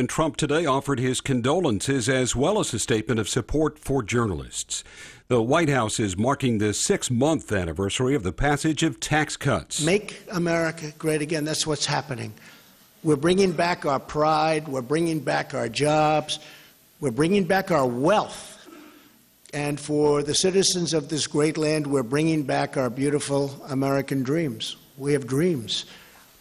President Trump today offered his condolences as well as a statement of support for journalists. The White House is marking the 6-month anniversary of the passage of tax cuts. Make America great again. That's what's happening. We're bringing back our pride. We're bringing back our jobs. We're bringing back our wealth. And for the citizens of this great land, we're bringing back our beautiful American dreams. We have dreams.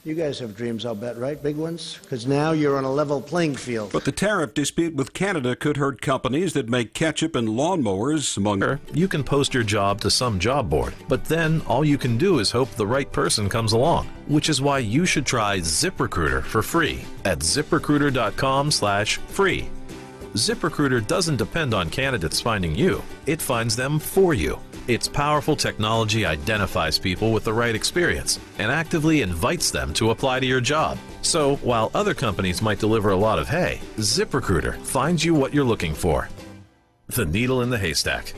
You guys have dreams, I'll bet, right? Big ones? Because now you're on a level playing field. But the tariff dispute with Canada could hurt companies that make ketchup and lawnmowers, among... You can post your job to some job board, but then all you can do is hope the right person comes along, which is why you should try ZipRecruiter for free at ziprecruiter.com/free. ZipRecruiter doesn't depend on candidates finding you. It finds them for you. Its powerful technology identifies people with the right experience and actively invites them to apply to your job. So while other companies might deliver a lot of hay, ZipRecruiter finds you what you're looking for. The needle in the haystack.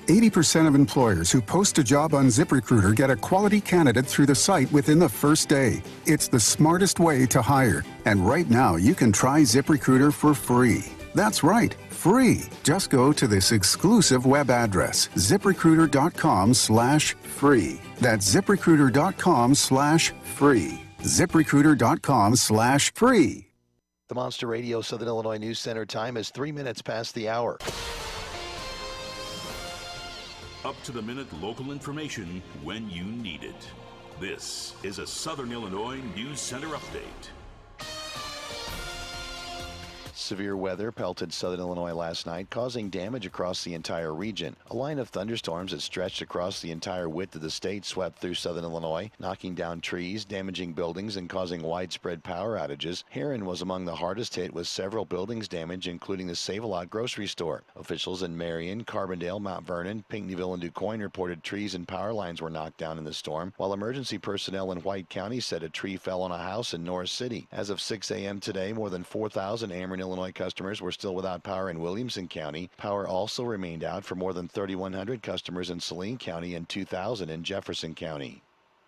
80% of employers who post a job on ZipRecruiter get a quality candidate through the site within the first day. It's the smartest way to hire. And right now, you can try ZipRecruiter for free. That's right, free. Just go to this exclusive web address, ziprecruiter.com/free. That's ziprecruiter.com/free. ziprecruiter.com/free. The Monster Radio Southern Illinois News Center time is 3 minutes past the hour. Up-to-the-minute local information when you need it. This is a Southern Illinois News Center update. Severe weather pelted southern Illinois last night, causing damage across the entire region. A line of thunderstorms that stretched across the entire width of the state swept through southern Illinois, knocking down trees, damaging buildings, and causing widespread power outages. Heron was among the hardest hit, with several buildings damaged, including the Save-A-Lot grocery store. Officials in Marion, Carbondale, Mount Vernon, Pinckneyville, and DuQuoin reported trees and power lines were knocked down in the storm, while emergency personnel in White County said a tree fell on a house in Norris City. As of 6 a.m. today, more than 4,000 Ameren, Illinois customers were still without power in Williamson County. Power also remained out for more than 3,100 customers in Saline County and 2,000 in Jefferson County.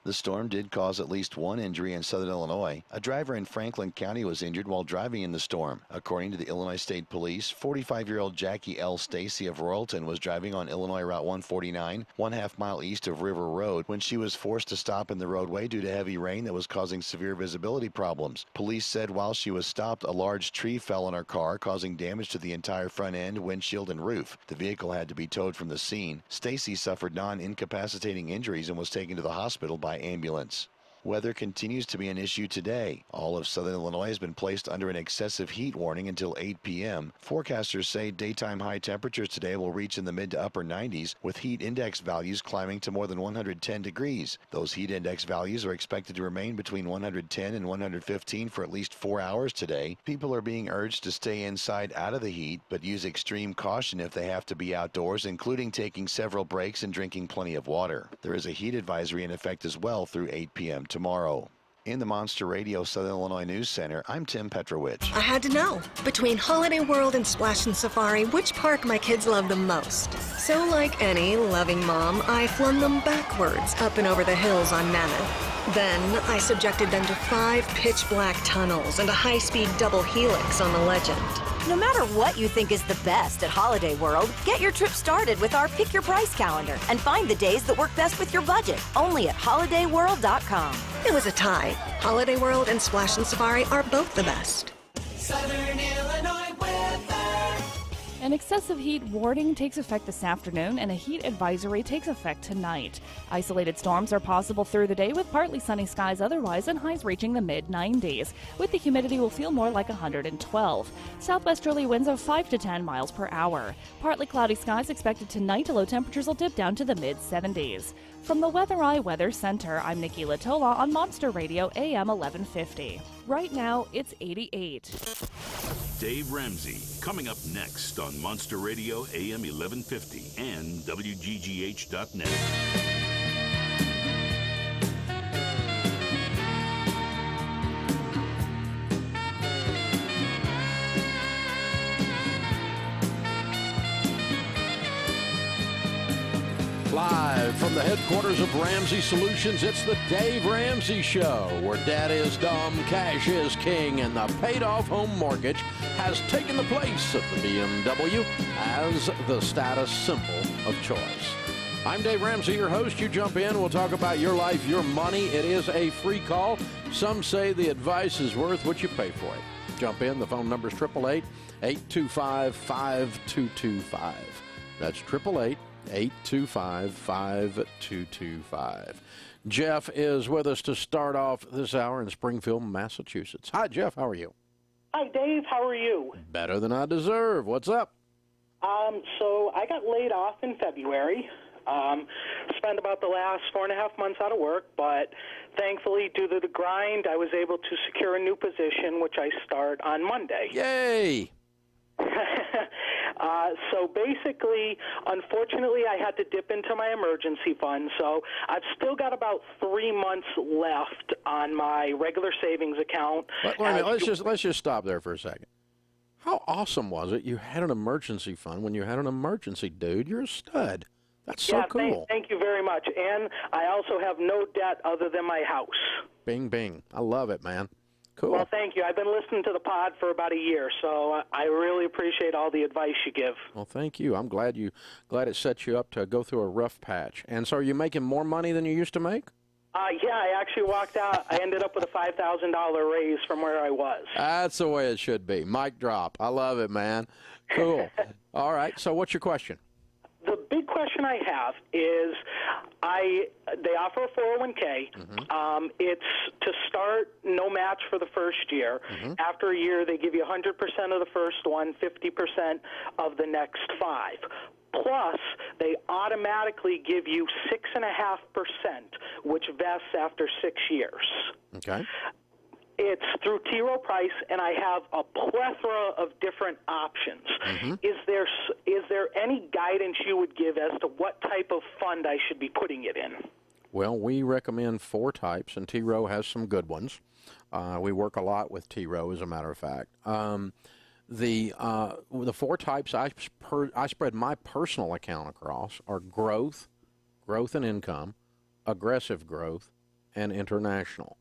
The storm did cause at least one injury in southern Illinois. A driver in Franklin County was injured while driving in the storm. According to the Illinois State Police, 45-year-old Jackie L. Stacy of Royalton was driving on Illinois Route 149, 1/2 mile east of River Road, when she was forced to stop in the roadway due to heavy rain that was causing severe visibility problems. Police said while she was stopped, a large tree fell on her car, causing damage to the entire front end, windshield, and roof. The vehicle had to be towed from the scene. Stacy suffered non-incapacitating injuries and was taken to the hospital by ambulance. Weather continues to be an issue today. All of southern Illinois has been placed under an excessive heat warning until 8 p.m. Forecasters say daytime high temperatures today will reach in the mid to upper 90s, with heat index values climbing to more than 110 degrees. Those heat index values are expected to remain between 110 and 115 for at least 4 hours today. People are being urged to stay inside out of the heat, but use extreme caution if they have to be outdoors, including taking several breaks and drinking plenty of water. There is a heat advisory in effect as well through 8 p.m. tomorrow. In the Monster Radio Southern Illinois News Center, I'm Tim Petrovich. I had to know, between Holiday World and Splash and Safari, which park my kids love the most. So like any loving mom, I flung them backwards up and over the hills on Mammoth. Then I subjected them to 5 pitch-black tunnels and a high-speed double helix on the Legend. No matter what you think is the best at Holiday World, get your trip started with our Pick Your Price calendar and find the days that work best with your budget, only at holidayworld.com. It was a tie. Holiday World and Splash and Safari are both the best. Southern Illinois weather. An excessive heat warning takes effect this afternoon, and a heat advisory takes effect tonight. Isolated storms are possible through the day with partly sunny skies otherwise, and highs reaching the mid-90s. With the humidity, will feel more like 112. Southwesterly winds of 5 to 10 miles per hour. Partly cloudy skies expected tonight. Low temperatures will dip down to the mid-70s. From the Weather Eye Weather Center, I'm Nikki Latola on Monster Radio AM 1150. Right now, it's 88. Dave Ramsey, coming up next on Monster Radio AM 1150 and WGGH.net. Live Live from the headquarters of Ramsey Solutions, it's the Dave Ramsey Show, where dad is dumb, cash is king, and the paid-off home mortgage has taken the place of the BMW as the status symbol of choice. I'm Dave Ramsey, your host. You jump in, we'll talk about your life, your money. It is a free call. Some say the advice is worth what you pay for it. Jump in. The phone number is 888-825-5225. That's 888-825-5225. Jeff is with us to start off this hour in Springfield, Massachusetts. Hi, Jeff. How are you? Hi, Dave. How are you? Better than I deserve. What's up? So I got laid off in February. Spent about the last 4.5 months out of work, but thankfully, due to the grind, I was able to secure a new position, which I start on Monday. Yay! So basically, unfortunately, I had to dip into my emergency fund. So I've still got about 3 months left on my regular savings account. Wait a minute. Let's just stop there for a second. How awesome was it? You had an emergency fund when you had an emergency, dude. You're a stud. That's so cool. Thank you very much. And I also have no debt other than my house. Bing, bing. I love it, man. Cool. Well, thank you. I've been listening to the pod for about a year, so I really appreciate all the advice you give. Well, thank you. I'm glad it set you up to go through a rough patch. And so are you making more money than you used to make? Yeah, I actually walked out. I ended up with a $5,000 raise from where I was. That's the way it should be. Mic drop. I love it, man. Cool. All right. So what's your question? The big question I have is they offer a 401k. Mm-hmm. It's to start no match for the first year. Mm-hmm. After a year, they give you 100% of the first one, 50% of the next 5. Plus, they automatically give you 6.5%, which vests after 6 years. Okay. It's through T. Rowe Price, and I have a plethora of different options. Mm-hmm. Is there any guidance you would give as to what type of fund I should be putting it in? Well, we recommend 4 types, and T. Rowe has some good ones. We work a lot with T. Rowe, as a matter of fact. The 4 types I spread my personal account across are growth and income, aggressive growth, and international.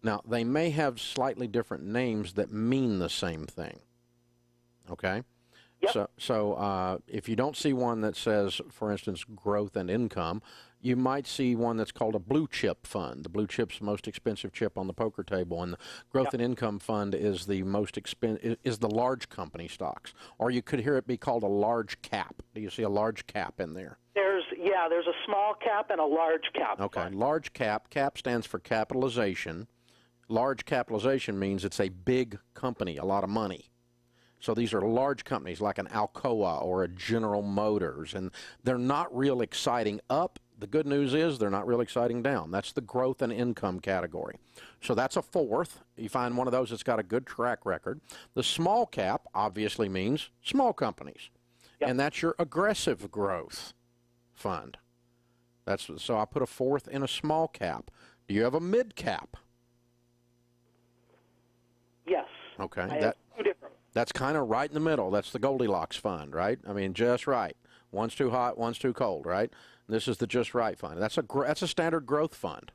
Now, they may have slightly different names that mean the same thing. Okay? Yep. So if you don't see one that says, for instance, growth and income, you might see one that's called a blue chip fund. The blue chip's the most expensive chip on the poker table, and the growth and income fund is the most is the large company stocks. Or you could hear it be called a large cap. Do you see a large cap in there? There's a small cap and a large cap. Okay, fund. large cap. Cap stands for capitalization. Large capitalization means it's a big company, a lot of money. So these are large companies like an Alcoa or a General Motors, and they're not real exciting up. The good news is they're not real exciting down. That's the growth and income category. So that's a 4th. You find one of those that's got a good track record. The small cap obviously means small companies, and that's your aggressive growth fund. So I put a 4th in a small cap. Do you have a mid cap? Yes. Okay. I have 2 different. That's kind of right in the middle. That's the Goldilocks fund, right? I mean, just right. One's too hot, one's too cold, right? This is the just right fund. That's a standard growth fund.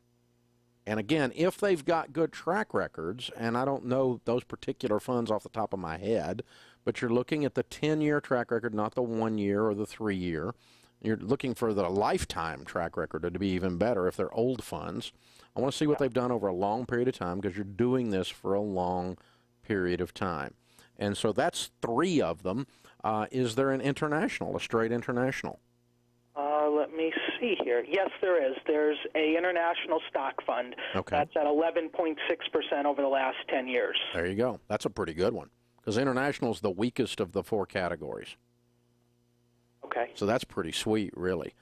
And again, if they've got good track records, and I don't know those particular funds off the top of my head, but you're looking at the 10-year track record, not the 1 year or the 3 year. You're looking for the lifetime track record to be even better if they're old funds. I want to see what they've done over a long period of time because you're doing this for a long period of time. And so that's 3 of them. Is there an international, a straight international? Let me see here. Yes, there is. There's a international stock fund. Okay. That's at 11.6% over the last 10 years. There you go. That's a pretty good one because international is the weakest of the 4 categories. Okay. So that's pretty sweet, really.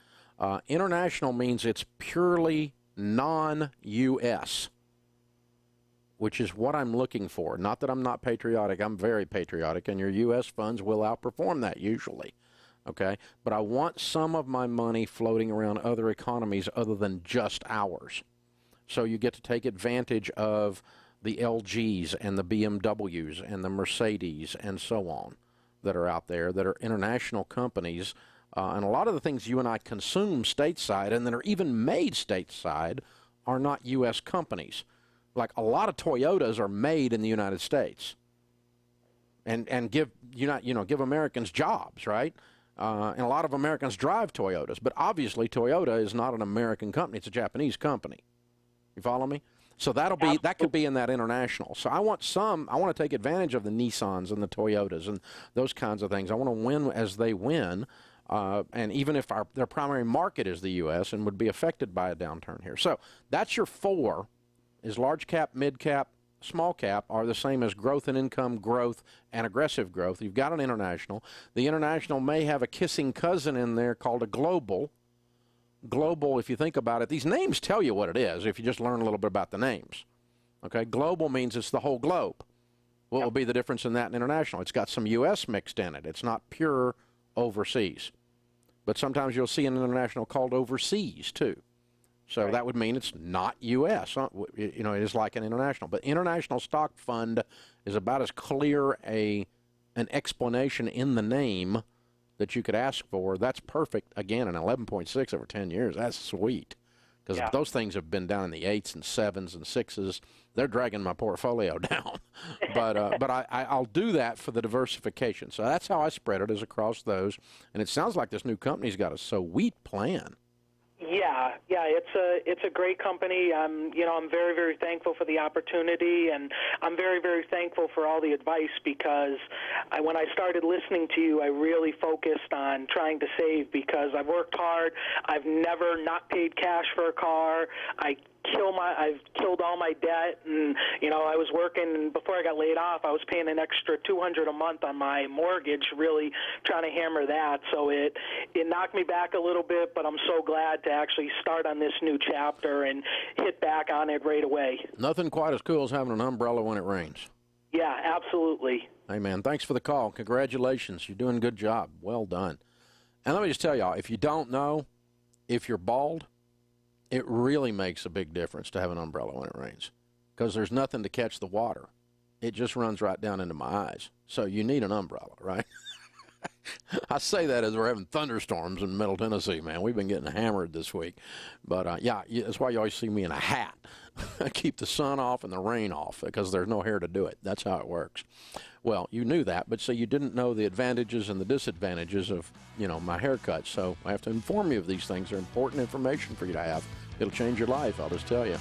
International means it's purely non-U.S., which is what I'm looking for. Not that I'm not patriotic. I'm very patriotic, and your U.S. funds will outperform that usually. Okay? But I want some of my money floating around other economies other than just ours. So you get to take advantage of the LGs and the BMWs and the Mercedes and so on that are out there that are international companies And a lot of the things you and I consume stateside and that are even made stateside are not U.S. companies. Like a lot of Toyotas are made in the United States and give give Americans jobs, right? And a lot of Americans drive Toyotas. But obviously Toyota is not an American company. It's a Japanese company. You follow me? So that could be in that international. So I want to take advantage of the Nissans and the Toyotas and those kinds of things. I want to win as they win. And even if their primary market is the U.S. and would be affected by a downturn here. So that's your 4, is large cap, mid cap, small cap are the same as growth and income growth and aggressive growth. You've got an international. The international may have a kissing cousin in there called a global. Global, if you think about it, these names tell you what it is if you just learn a little bit about the names. Okay, global means it's the whole globe. What will be the difference in that and international? It's got some U.S. mixed in it. It's not pure overseas. But sometimes you'll see an international called overseas, too. So that would mean it's not U.S. It is like an international. But international stock fund is about as clear an explanation in the name that you could ask for. That's perfect. Again, an 11.6 over 10 years. That's sweet. Because those things have been down in the 8s and 7s and 6s. They're dragging my portfolio down. But I'll do that for the diversification. So that's how I spread it, is across those. And it sounds like this new company's got a sweet plan. Yeah, it's a great company. I'm very, very thankful for the opportunity, and I'm very, very thankful for all the advice, because when I started listening to you, I really focused on trying to save, because I've worked hard. I've never not paid cash for a car. I've killed all my debt, and I was working, and before I got laid off, I was paying an extra $200 a month on my mortgage, really trying to hammer that. So it knocked me back a little bit, but I'm so glad to actually start on this new chapter and hit back on it right away. Nothing quite as cool as having an umbrella when it rains. Yeah, absolutely. Hey, man, thanks for the call. Congratulations. You're doing a good job. Well done. And let me just tell y'all, if you don't know, if you're bald, it really makes a big difference to have an umbrella when it rains, because there's nothing to catch the water. It just runs right down into my eyes. So you need an umbrella, right? I say that as we're having thunderstorms in Middle Tennessee, man. We've been getting hammered this week. But, that's why you always see me in a hat. I keep the sun off and the rain off, because there's no hair to do it. That's how it works. Well, you knew that, but so you didn't know the advantages and the disadvantages of, my haircut. So I have to inform you of these things. They're important information for you to have. It'll change your life, I'll just tell you.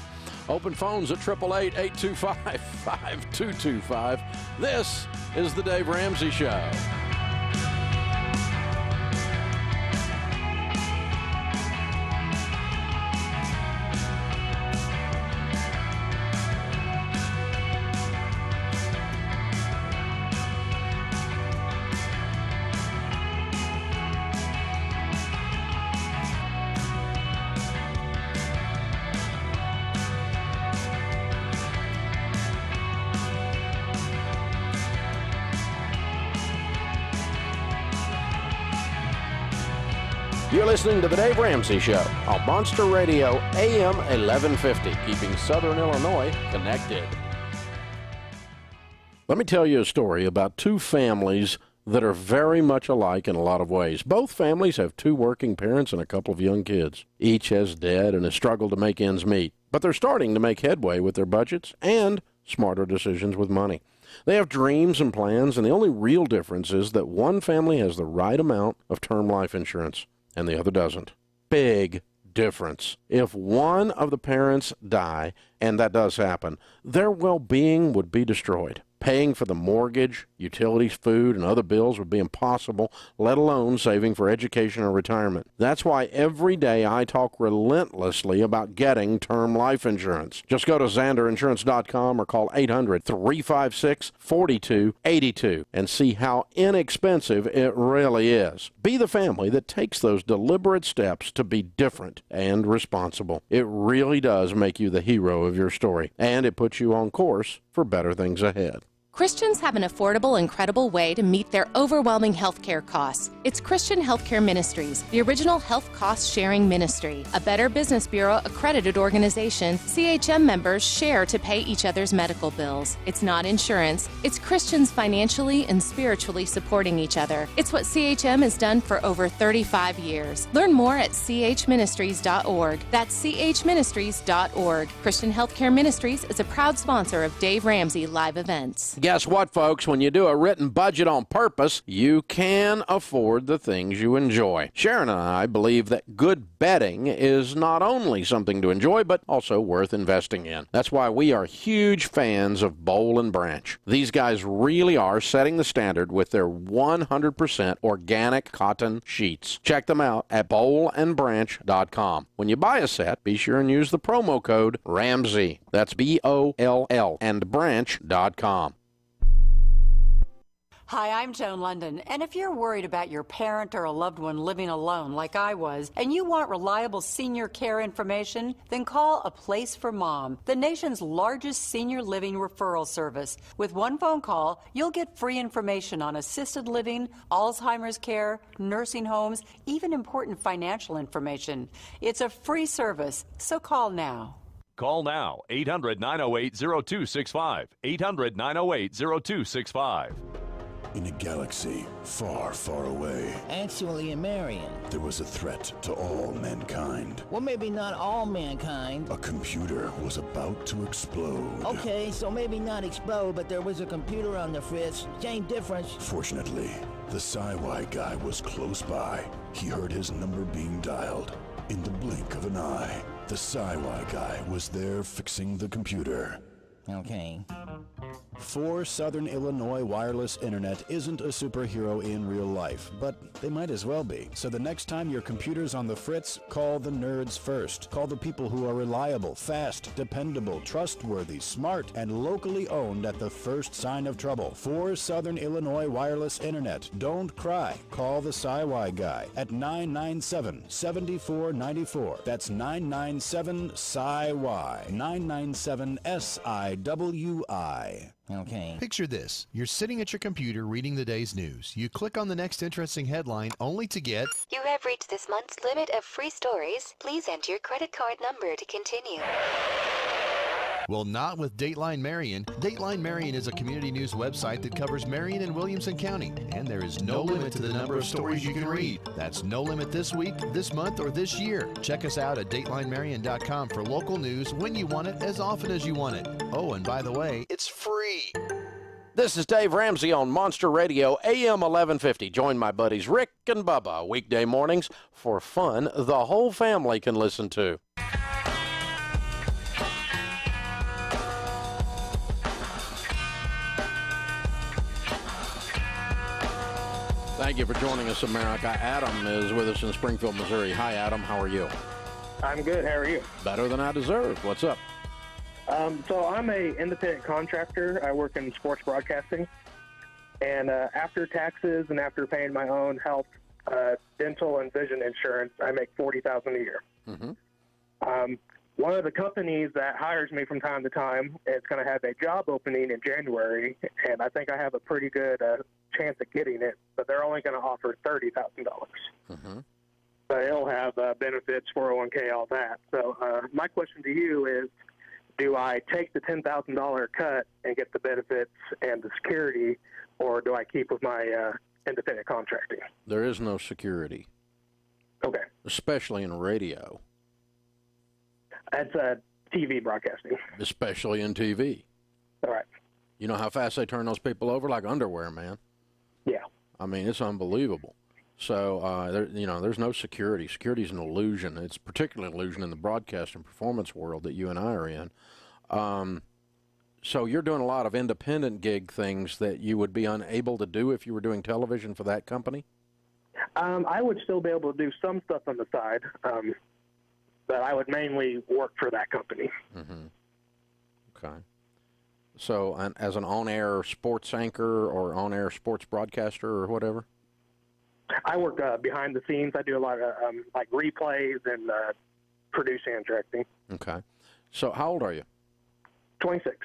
Open phones at 888-825-5225. This is the Dave Ramsey Show. You're listening to The Dave Ramsey Show on Monster Radio AM 1150, keeping Southern Illinois connected. Let me tell you a story about two families that are very much alike in a lot of ways. Both families have two working parents and a couple of young kids. Each has debt and has struggled to make ends meet, but they're starting to make headway with their budgets and smarter decisions with money. They have dreams and plans, and the only real difference is that one family has the right amount of term life insurance and the other doesn't. Big difference. If one of the parents die, and that does happen, their well-being would be destroyed. Paying for the mortgage, utilities, food, and other bills would be impossible, let alone saving for education or retirement. That's why every day I talk relentlessly about getting term life insurance. Just go to XanderInsurance.com or call 800-356-4282 and see how inexpensive it really is. Be the family that takes those deliberate steps to be different and responsible. It really does make you the hero of your story, and it puts you on course for better things ahead. Christians have an affordable and credible way to meet their overwhelming healthcare costs. It's Christian Healthcare Ministries, the original health cost sharing ministry. A Better Business Bureau accredited organization, CHM members share to pay each other's medical bills. It's not insurance. It's Christians financially and spiritually supporting each other. It's what CHM has done for over 35 years. Learn more at chministries.org. That's chministries.org. Christian Healthcare Ministries is a proud sponsor of Dave Ramsey live events. Guess what, folks? When you do a written budget on purpose, you can afford the things you enjoy. Sharon and I believe that good betting is not only something to enjoy, but also worth investing in. That's why we are huge fans of Boll and Branch. These guys really are setting the standard with their 100% organic cotton sheets. Check them out at bollandbranch.com. When you buy a set, be sure and use the promo code RAMSEY. That's BOLL and branch.com. Hi, I'm Joan London, and if you're worried about your parent or a loved one living alone like I was, and you want reliable senior care information, then call A Place for Mom, the nation's largest senior living referral service. With one phone call, you'll get free information on assisted living, Alzheimer's care, nursing homes, even important financial information. It's a free service, so call now. Call now, 800-908-0265, 800-908-0265. In a galaxy far, far away. Actually, in Marion. There was a threat to all mankind. Well, maybe not all mankind. A computer was about to explode. Okay, so maybe not explode, but there was a computer on the fritz. Same difference. Fortunately, the Sci-Fi guy was close by. He heard his number being dialed. In the blink of an eye, the Sci-Fi guy was there fixing the computer. Okay. For Southern Illinois Wireless Internet isn't a superhero in real life, but they might as well be. So the next time your computer's on the fritz, call the nerds first. Call the people who are reliable, fast, dependable, trustworthy, smart, and locally owned at the first sign of trouble. For Southern Illinois Wireless Internet, don't cry. Call the Sci-Fi guy at 997-7494. That's 997-SCI-Y. 997-SIWI. Okay. Picture this. You're sitting at your computer reading the day's news. You click on the next interesting headline only to get... You have reached this month's limit of free stories. Please enter your credit card number to continue. Well, not with Dateline Marion. Dateline Marion is a community news website that covers Marion and Williamson County, and there is no limit to the number of stories you can read. That's no limit this week, this month, or this year. Check us out at DatelineMarion.com for local news when you want it, as often as you want it. Oh, and by the way, it's free. This is Dave Ramsey on Monster Radio, AM 1150. Join my buddies Rick and Bubba weekday mornings for fun the whole family can listen to. Thank you for joining us, America. Adam is with us in Springfield, Missouri. Hi, Adam. How are you? I'm good. How are you? Better than I deserve. What's up? So I'm a independent contractor. I work in sports broadcasting. And after taxes and after paying my own health, dental, and vision insurance, I make $40,000 a year. Mm-hmm. One of the companies that hires me from time to time is going to have a job opening in January, and I think I have a pretty good chance of getting it, but they're only going to offer $30,000. Mm-hmm. But it'll have benefits, 401k, all that. So my question to you is, do I take the $10,000 cut and get the benefits and the security, or do I keep with my independent contracting? There is no security. Okay. Especially in radio. That's TV broadcasting. Especially in TV. All right. You know how fast they turn those people over? Like underwear, man. Yeah. I mean, it's unbelievable. So, there's no security. Security is an illusion. It's particularly an illusion in the broadcast and performance world that you and I are in. So you're doing a lot of independent gig things that you would be unable to do if you were doing television for that company? I would still be able to do some stuff on the side, but I would mainly work for that company. Mm-hmm. Okay. So as an on-air sports anchor or on-air sports broadcaster or whatever? I work behind the scenes. I do a lot of like replays and producing and directing. Okay. So how old are you? 26.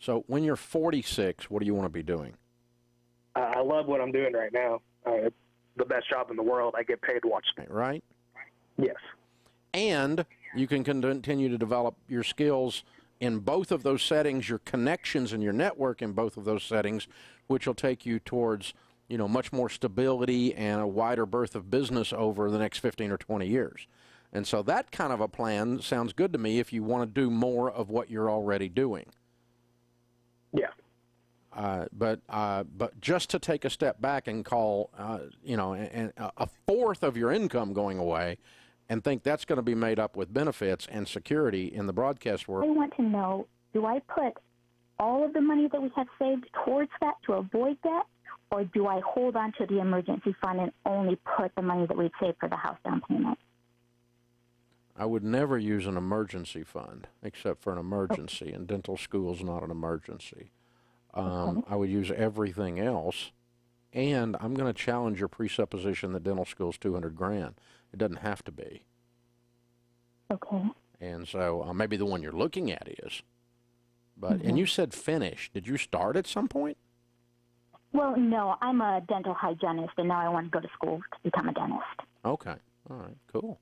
So when you're 46, what do you want to be doing? I love what I'm doing right now. It's the best job in the world. I get paid to watch. Right? Yes. And you can continue to develop your skills in both of those settings, your connections and your network in both of those settings, which will take you towards, much more stability and a wider berth of business over the next 15 or 20 years. And so that kind of a plan sounds good to me if you want to do more of what you're already doing. Yeah. But just to take a step back and call, a fourth of your income going away and think that's going to be made up with benefits and security in the broadcast world. I want to know, do I put all of the money that we have saved towards that to avoid that, or do I hold on to the emergency fund and only put the money that we've saved for the house down payment? I would never use an emergency fund except for an emergency, and dental school is not an emergency. I would use everything else, and I'm going to challenge your presupposition that dental school is $200,000. It doesn't have to be. Okay. And so maybe the one you're looking at is. But and you said finish. Did you start at some point? Well, no, I'm a dental hygienist, and now I want to go to school to become a dentist. Okay. All right. Cool.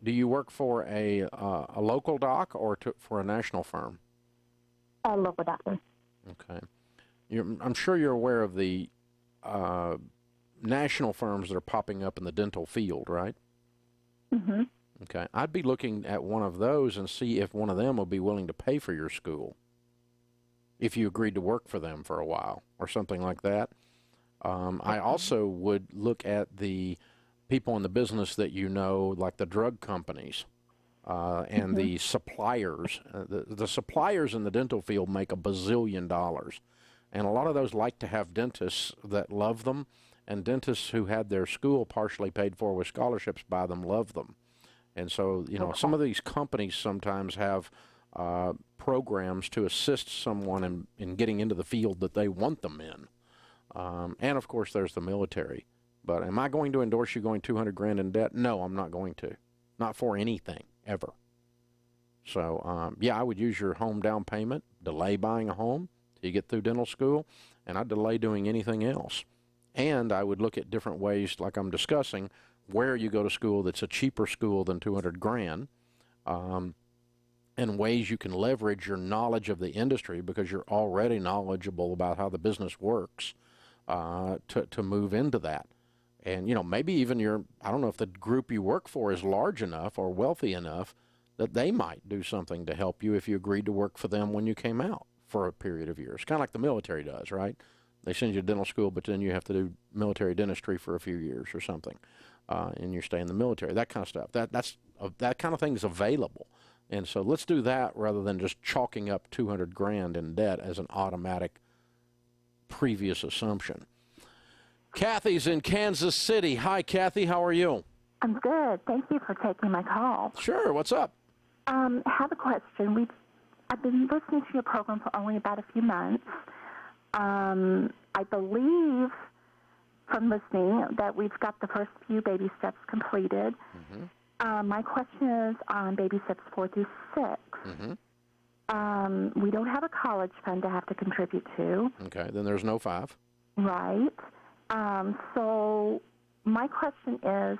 Do you work for a local doc or for a national firm? A local doctor. Okay. I'm sure you're aware of the national firms that are popping up in the dental field, right? Mm-hmm. Okay. I'd be looking at one of those and see if one of them will be willing to pay for your school if you agreed to work for them for a while or something like that. I also would look at the people in the business that like the drug companies and the suppliers. The suppliers in the dental field make $1 bazillion, and a lot of those like to have dentists that love them, and dentists who had their school partially paid for with scholarships by them love them. And so, some of these companies sometimes have programs to assist someone in getting into the field that they want them in. And, of course, there's the military. But am I going to endorse you going $200,000 in debt? No, I'm not going to. Not for anything, ever. So, I would use your home down payment, delay buying a home till you get through dental school, and I'd delay doing anything else. And I would look at different ways, like I'm discussing, where you go to school that's a cheaper school than $200,000, and ways you can leverage your knowledge of the industry because you're already knowledgeable about how the business works to move into that. And, maybe even I don't know if the group you work for is large enough or wealthy enough that they might do something to help you if you agreed to work for them when you came out for a period of years. Kind of like the military does, right? They send you to dental school, but then you have to do military dentistry for a few years or something, and you stay in the military, that kind of stuff. That kind of thing is available. And so let's do that rather than just chalking up $200,000 in debt as an automatic previous assumption. Kathy's in Kansas City. Hi, Kathy. How are you? I'm good. Thank you for taking my call. Sure. What's up? I have a question. I've been listening to your program for only about a few months. I believe from listening that we've got the first few baby steps completed. Mm-hmm. My question is on baby steps 4 through 6. Mm-hmm. We don't have a college fund to have to contribute to. Okay, then there's no 5. Right. So my question is,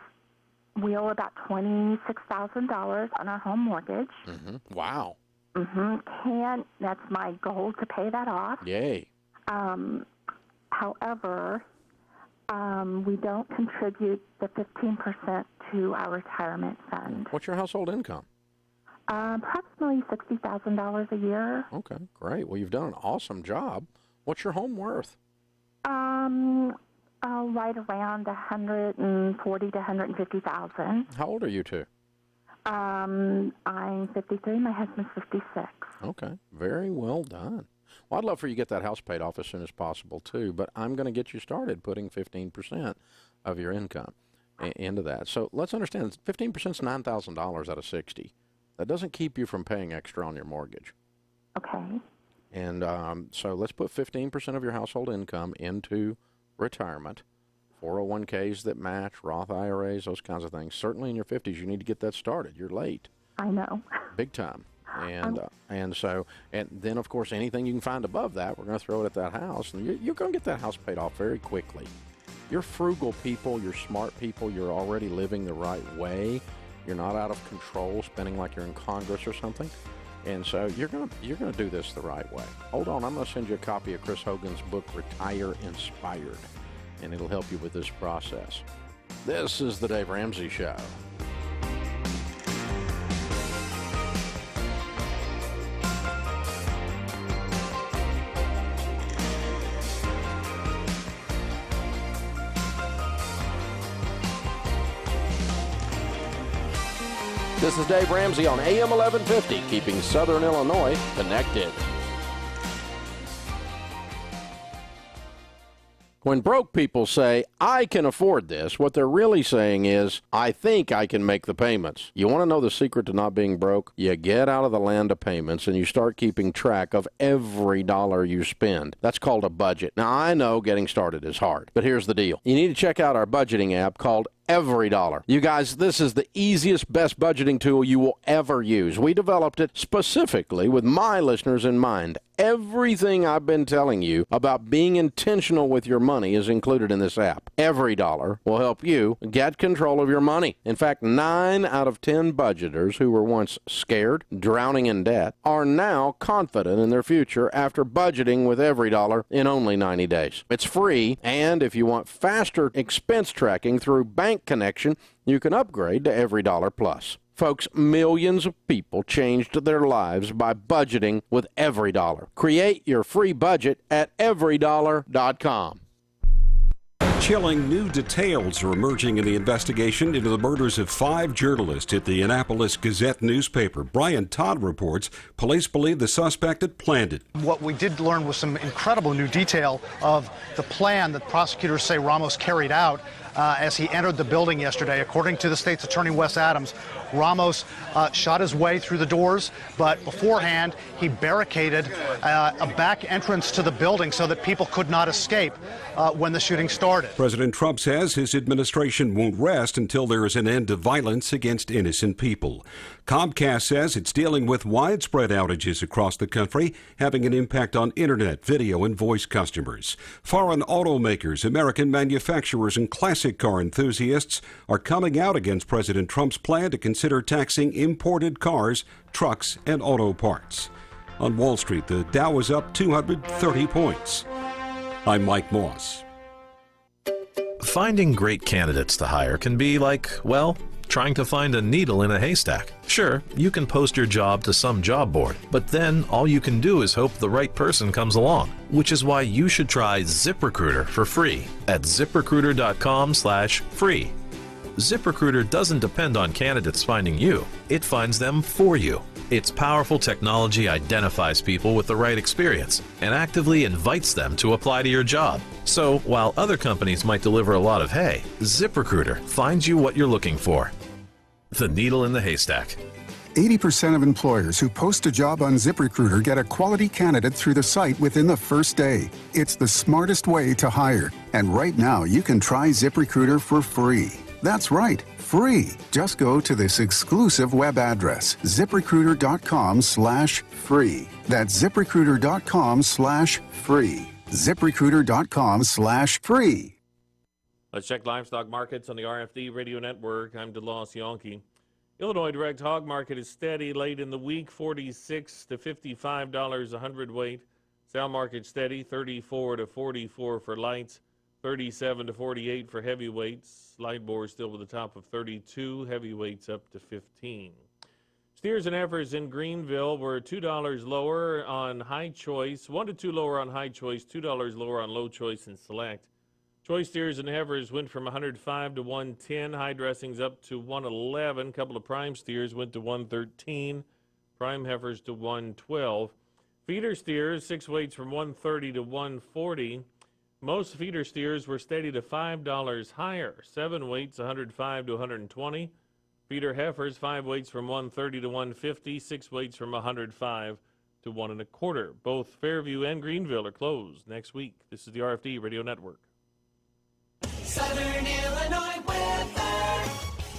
we owe about $26,000 on our home mortgage. Mm-hmm. Wow. Mm-hmm. That's my goal, to pay that off. Yay. However, we don't contribute the 15% to our retirement fund. What's your household income? Approximately $60,000 a year. Okay, great. Well, you've done an awesome job. What's your home worth? Right around $140,000 to $150,000. How old are you two? I'm 53. My husband's 56. Okay, very well done. Well, I'd love for you to get that house paid off as soon as possible, too, but I'm going to get you started putting 15% of your income into that. So let's understand, 15% is $9,000 out of 60. That doesn't keep you from paying extra on your mortgage. Okay. And so let's put 15% of your household income into retirement, 401ks that match, Roth IRAs, those kinds of things. Certainly in your 50s, you need to get that started. You're late. I know. Big time. And then of course anything you can find above that, we're going to throw it at that house, and you're going to get that house paid off very quickly. You're frugal people, you're smart people, you're already living the right way. You're not out of control, spending like you're in Congress or something. And so you're gonna do this the right way. Hold on, I'm gonna send you a copy of Chris Hogan's book, Retire Inspired, and it'll help you with this process. This is the Dave Ramsey Show. This is Dave Ramsey on AM 1150, keeping Southern Illinois connected. When broke people say, I can afford this, what they're really saying is, I think I can make the payments. You want to know the secret to not being broke? You get out of the land of payments and you start keeping track of every dollar you spend. That's called a budget. Now, I know getting started is hard, but here's the deal. You need to check out our budgeting app called Every Dollar. You guys, this is the easiest, best budgeting tool you will ever use. We developed it specifically with my listeners in mind. Everything I've been telling you about being intentional with your money is included in this app. Every Dollar will help you get control of your money. In fact, 9 out of 10 budgeters who were once scared, drowning in debt, are now confident in their future after budgeting with Every Dollar in only 90 days. It's free, and if you want faster expense tracking through Bank Connection, you can upgrade to Every Dollar Plus. Folks, millions of people changed their lives by budgeting with Every Dollar. Create your free budget at everydollar.com. Chilling new details are emerging in the investigation into the murders of 5 journalists at the Annapolis Gazette newspaper. Brian Todd reports police believe the suspect had planned it. What we did learn was some incredible new detail of the plan that prosecutors say Ramos carried out as he entered the building yesterday. According to the state's attorney, Wes Adams, Ramos shot his way through the doors, but beforehand he barricaded a back entrance to the building so that people could not escape when the shooting started. President Trump says his administration won't rest until there is an end to violence against innocent people. Comcast says it's dealing with widespread outages across the country, having an impact on internet, video, and voice customers. Foreign automakers, American manufacturers, and classic car enthusiasts are coming out against President Trump's plan to consider taxing imported cars, trucks, and auto parts. On Wall Street, the Dow was up 230 points. I'm Mike Moss. Finding great candidates to hire can be like, well, trying to find a needle in a haystack. Sure, you can post your job to some job board, but then all you can do is hope the right person comes along, which is why you should try ZipRecruiter for free at ZipRecruiter.com/free. ZipRecruiter doesn't depend on candidates finding you. It finds them for you. Its powerful technology identifies people with the right experience and actively invites them to apply to your job. So, while other companies might deliver a lot of hay, ZipRecruiter finds you what you're looking for. The needle in the haystack. 80% of employers who post a job on ZipRecruiter get a quality candidate through the site within the first day. It's the smartest way to hire. And right now, you can try ZipRecruiter for free. That's right, free. Just go to this exclusive web address, ZipRecruiter.com/free. That's ZipRecruiter.com/free. ZipRecruiter.com/free. Let's check livestock markets on the RFD Radio Network. I'm DeLoss Yonke. Illinois direct hog market is steady late in the week, $46 to $55 a hundredweight. Sow market steady, $34 to $44 for lights, $37 to $48 for heavyweights. Light boar still with the top of $32, heavyweights up to $15. Steers and heifers in Greenville were $2 lower on high choice, 1 to 2 lower on high choice, $2 lower on low choice and select. Choice steers and heifers went from 105 to 110, high dressings up to 111. A couple of prime steers went to 113, prime heifers to 112. Feeder steers, 6 weights from 130 to 140. Most feeder steers were steady to $5 higher, 7 weights 105 to 120. Feeder heifers, 5 weights from 130 to 150, 6 weights from 105 to 1 1/4. Both Fairview and Greenville are closed next week. This is the RFD Radio Network. Southern Illinois weather.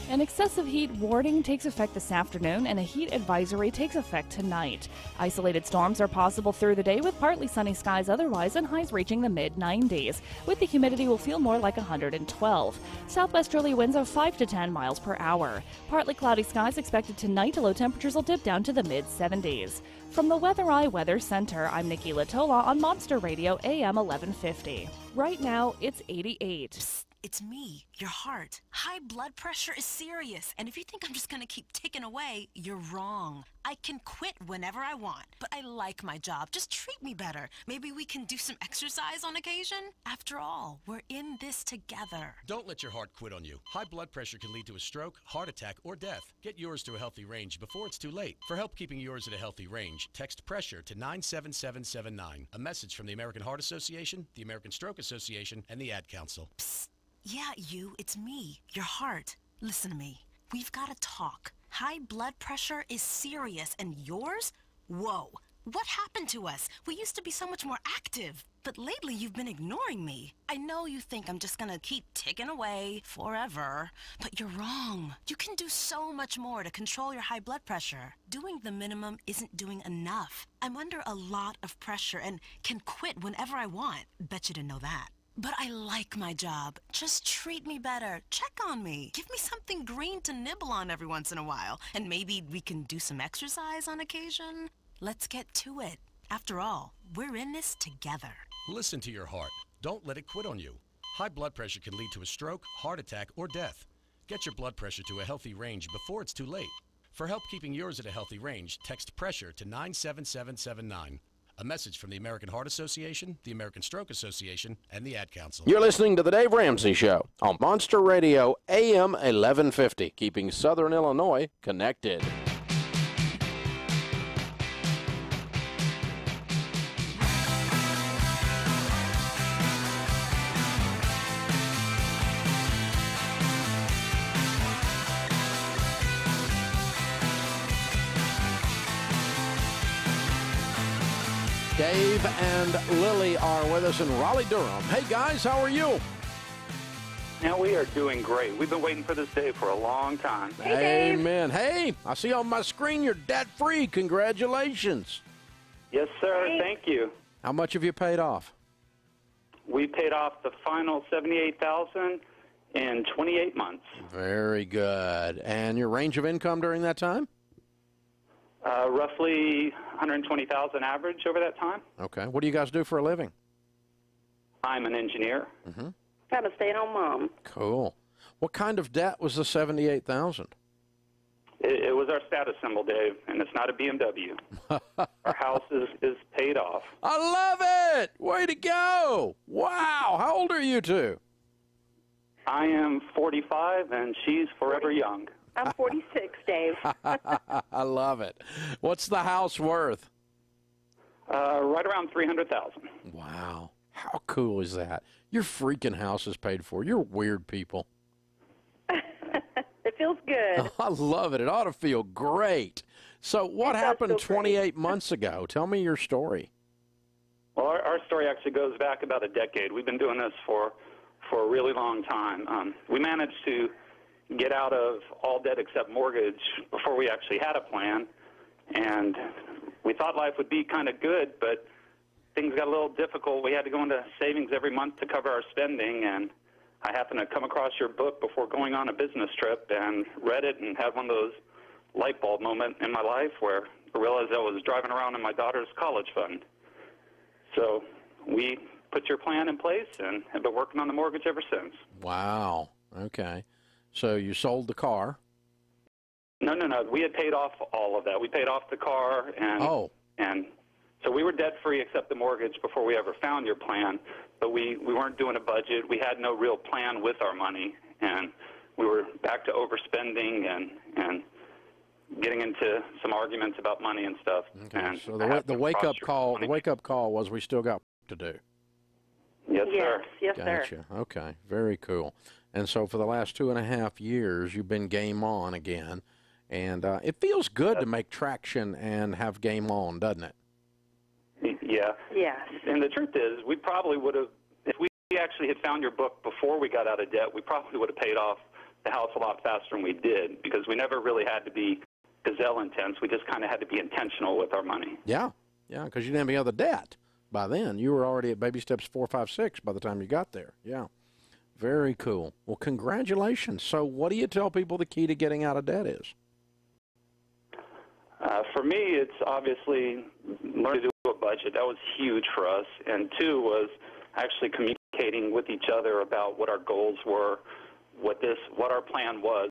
An excessive heat warning takes effect this afternoon, and a heat advisory takes effect tonight. Isolated storms are possible through the day with partly sunny skies otherwise and highs reaching the mid-90s. With the humidity, will feel more like 112. Southwesterly winds of 5 to 10 miles per hour. Partly cloudy skies expected tonight. Low temperatures will dip down to the mid-70s. From the Weather Eye Weather Center, I'm Nikki Latola on Monster Radio AM 1150. Right now, it's 88. Psst, it's me, your heart. High blood pressure is serious, and if you think I'm just gonna keep ticking away, you're wrong. I can quit whenever I want, but I like my job. Just treat me better. Maybe we can do some exercise on occasion? After all, we're in this together. Don't let your heart quit on you. High blood pressure can lead to a stroke, heart attack, or death. Get yours to a healthy range before it's too late. For help keeping yours at a healthy range, text PRESSURE to 97779. A message from the American Heart Association, the American Stroke Association, and the Ad Council. Psst. Yeah, it's me, your heart. Listen to me. We've got to talk. High blood pressure is serious, and yours? Whoa. What happened to us? We used to be so much more active. But lately, you've been ignoring me. I know you think I'm just gonna keep ticking away forever, but you're wrong. You can do so much more to control your high blood pressure. Doing the minimum isn't doing enough. I'm under a lot of pressure and can quit whenever I want. Bet you didn't know that. But I like my job. Just treat me better. Check on me. Give me something green to nibble on every once in a while. And maybe we can do some exercise on occasion. Let's get to it. After all, we're in this together. Listen to your heart. Don't let it quit on you. High blood pressure can lead to a stroke, heart attack, or death. Get your blood pressure to a healthy range before it's too late. For help keeping yours at a healthy range, text PRESSURE to 97779. A message from the American Heart Association, the American Stroke Association, and the Ad Council. You're listening to The Dave Ramsey Show on Monster Radio AM 1150, keeping Southern Illinois connected. Dave and Lily are with us in Raleigh, Durham. Hey, guys, how are you? Now, we are doing great. We've been waiting for this day for a long time. Amen. Hey, I see on my screen you're debt-free. Congratulations. Yes, sir. Thank you. How much have you paid off? We paid off the final $78,000 in 28 months. Very good. And your range of income during that time? Roughly $120,000 average over that time. Okay. What do you guys do for a living? I'm an engineer. Mm-hmm. I'm a stay-at-home mom. Cool. What kind of debt was the $78,000? It was our status symbol, Dave, and it's not a BMW. Our house is paid off. I love it! Way to go! Wow! How old are you two? I am 45, and she's forever young. I'm 46, Dave. I love it. What's the house worth? Right around $300,000. Wow. How cool is that? Your freaking house is paid for. You're weird people. It feels good. I love it. It ought to feel great. So what happened 28 months ago? Tell me your story. Well, our story actually goes back about a decade. We've been doing this for a really long time. We managed to get out of all debt except mortgage before we actually had a plan. And we thought life would be kind of good, but things got a little difficult. We had to go into savings every month to cover our spending, and I happened to come across your book before going on a business trip and read it and had one of those light bulb moments in my life where I realized I was driving around in my daughter's college fund. So we put your plan in place and have been working on the mortgage ever since. Wow. Okay. So you sold the car? No. We had paid off all of that. We paid off the car, and so we were debt-free except the mortgage before we ever found your plan. But we weren't doing a budget. We had no real plan with our money, and we were back to overspending and getting into some arguments about money and stuff. Okay. And so the wake-up call was we still got to do. Yes, sir. Yes, gotcha. sir. Okay. Very cool. And so for the last 2.5 years, you've been game on again. And it feels good to make traction and have game on, doesn't it? Yeah. Yes. And the truth is, we probably would have, if we actually had found your book before we got out of debt, we probably would have paid off the house a lot faster than we did because we never really had to be gazelle intense. We just kind of had to be intentional with our money. Yeah, because you didn't have any other debt by then. You were already at baby steps 4, 5, 6 by the time you got there. Yeah, very cool. Well, congratulations. So what do you tell people the key to getting out of debt is? For me, it's obviously learning to do a budget. That was huge for us. And 2 was actually communicating with each other about what our goals were, what our plan was.